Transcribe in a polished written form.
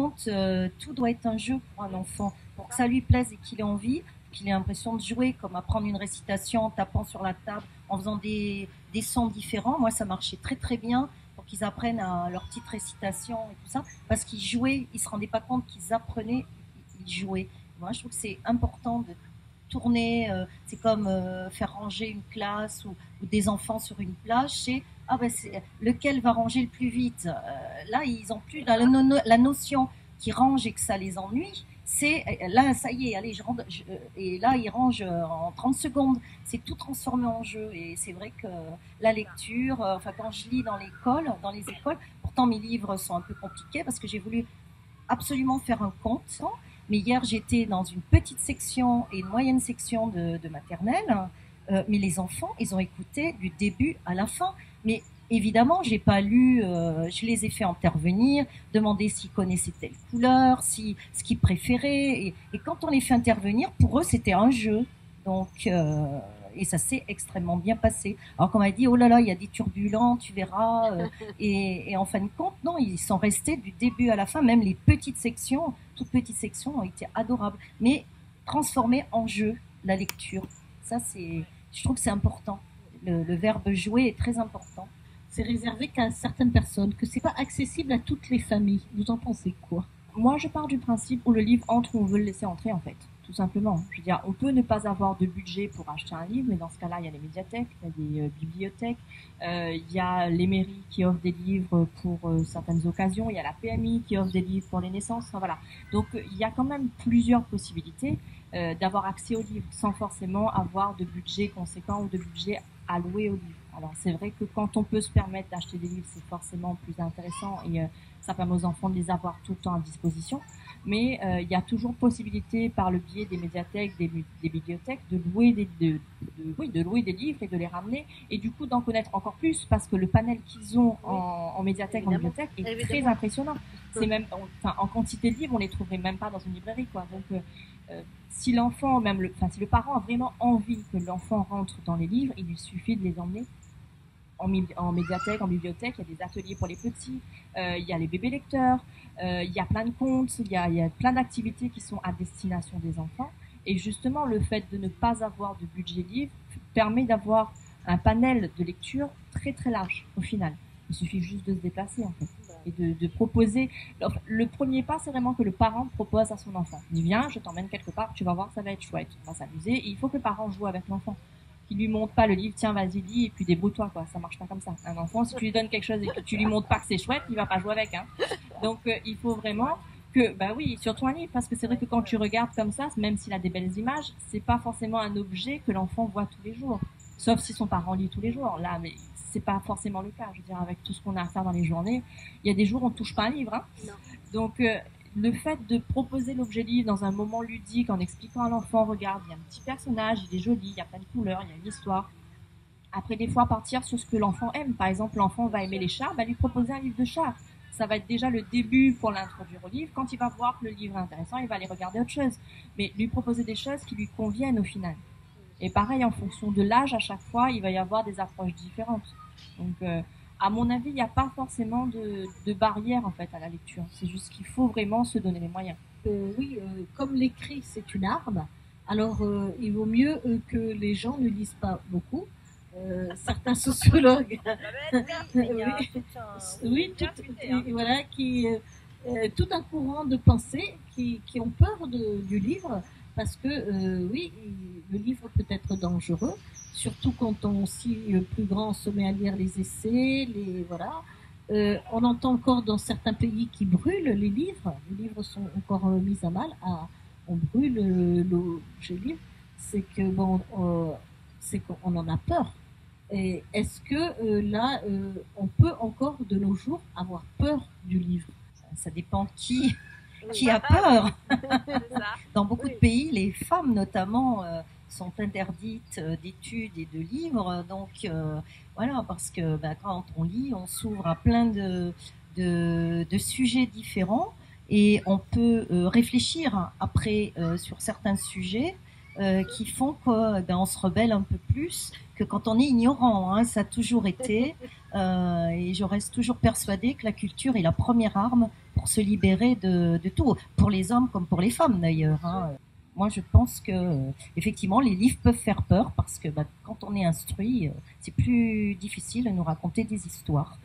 compte, tout doit être un jeu pour un enfant. Pour que ça lui plaise et qu'il ait envie, qu'il ait l'impression de jouer, comme apprendre une récitation en tapant sur la table, en faisant des sons différents. Moi, ça marchait très très bien pour qu'ils apprennent à leur petite récitation et tout ça, parce qu'ils jouaient, ils se rendaient pas compte qu'ils apprenaient, ils jouaient. Moi, je trouve que c'est important de tourner, c'est comme faire ranger une classe ou des enfants sur une plage, c'est ah ben c'est lequel va ranger le plus vite. Là, ils ont plus la notion qui range et que ça les ennuie. C'est là, ça y est, allez, et là, ils rangent en 30 secondes. C'est tout transformé en jeu. Et c'est vrai que la lecture, enfin, quand je lis dans les écoles, pourtant mes livres sont un peu compliqués parce que j'ai voulu absolument faire un conte. Mais hier, j'étais dans une petite section et une moyenne section de maternelle. Mais les enfants, ils ont écouté du début à la fin. Mais évidemment, j'ai pas lu, je les ai fait intervenir, demander s'ils connaissaient telle couleur, ce qu'ils préféraient. Et quand on les fait intervenir, pour eux, c'était un jeu. Donc, et ça s'est extrêmement bien passé. Alors qu'on m'a dit, oh là là, il y a des turbulents, tu verras. Et en fin de compte, non, ils sont restés du début à la fin. Même les petites sections, toutes petites sections, ont été adorables. Mais transformées en jeu, la lecture. Ça, je trouve que c'est important. Le verbe jouer est très important. C'est réservé qu'à certaines personnes, que c'est pas accessible à toutes les familles. Vous en pensez quoi? Moi, je pars du principe où le livre entre où on veut le laisser entrer, en fait. Tout simplement. Je veux dire, on peut ne pas avoir de budget pour acheter un livre, mais dans ce cas-là, il y a les médiathèques, il y a des bibliothèques, il y a les mairies qui offrent des livres pour certaines occasions, il y a la PMI qui offre des livres pour les naissances, enfin, voilà. Donc, il y a quand même plusieurs possibilités d'avoir accès aux livres sans forcément avoir de budget conséquent ou de budget alloué aux livres. Alors, c'est vrai que quand on peut se permettre d'acheter des livres, c'est forcément plus intéressant et ça permet aux enfants de les avoir tout le temps à disposition. Mais il y a toujours possibilité, par le biais des médiathèques, des bibliothèques, de louer de louer des livres et de les ramener, et du coup d'en connaître encore plus, parce que le panel qu'ils ont en médiathèque, en bibliothèque, est très impressionnant. C'est même, en quantité de livres, on les trouverait même pas dans une librairie, quoi. Donc, si l'enfant, si le parent a vraiment envie que l'enfant rentre dans les livres, il lui suffit de les emmener en médiathèque, en bibliothèque. Il y a des ateliers pour les petits, il y a les bébés lecteurs, il y a plein de contes, il y a plein d'activités qui sont à destination des enfants. Et justement, le fait de ne pas avoir de budget livre permet d'avoir un panel de lecture très très large au final. Il suffit juste de se déplacer, en fait, et de proposer. Le premier pas, c'est vraiment que le parent propose à son enfant. Il dit, viens, je t'emmène quelque part, tu vas voir, ça va être chouette, on va s'amuser. Et il faut que le parent joue avec l'enfant. Qu'il lui montre pas le livre, tiens, vas-y, lis, et puis débrouille-toi, quoi. Ça marche pas comme ça. Un enfant, si tu lui donnes quelque chose et que tu lui montres pas que c'est chouette, il va pas jouer avec, hein. Donc, il faut vraiment que, bah oui, surtout un livre, parce que c'est vrai que quand tu regardes comme ça, même s'il a des belles images, c'est pas forcément un objet que l'enfant voit tous les jours. Sauf si son parent lit tous les jours. Là, mais c'est pas forcément le cas. Je veux dire, avec tout ce qu'on a à faire dans les journées, il y a des jours où on touche pas un livre, hein. Non. Donc, le fait de proposer l'objet livre dans un moment ludique, en expliquant à l'enfant, regarde, il y a un petit personnage, il est joli, il y a plein de couleurs, il y a une histoire. Après, des fois, partir sur ce que l'enfant aime. Par exemple, l'enfant va aimer les chats, lui proposer un livre de chats. Ça va être déjà le début pour l'introduire au livre. Quand il va voir que le livre est intéressant, il va aller regarder autre chose. Mais lui proposer des choses qui lui conviennent au final. Et pareil, en fonction de l'âge, à chaque fois, il va y avoir des approches différentes. Donc, à mon avis, il n'y a pas forcément de barrière, en fait, à la lecture. C'est juste qu'il faut vraiment se donner les moyens. Oui, comme l'écrit, c'est une arme, alors il vaut mieux que les gens ne lisent pas beaucoup. Certains sociologues, voilà, tout un courant de pensée qui ont peur du livre, parce que oui, le livre peut être dangereux, surtout quand on, si plus grand, se met à lire les essais, voilà. On entend encore dans certains pays qui brûlent les livres. Les livres sont encore mis à mal. On brûle l'objet livre. C'est que bon, c'est qu'on en a peur. Et est-ce que là, on peut encore de nos jours avoir peur du livre? Ça dépend qui a peur. Dans beaucoup de pays, les femmes notamment sont interdites d'études et de livres. Donc voilà, parce que quand on lit, on s'ouvre à plein de sujets différents et on peut réfléchir après sur certains sujets qui font qu'on se rebelle un peu plus que quand on est ignorant, hein. Ça a toujours été et je reste toujours persuadée que la culture est la première arme pour se libérer de tout, pour les hommes comme pour les femmes d'ailleurs. Hein. Moi, je pense que effectivement, les livres peuvent faire peur parce que quand on est instruit, c'est plus difficile de nous raconter des histoires.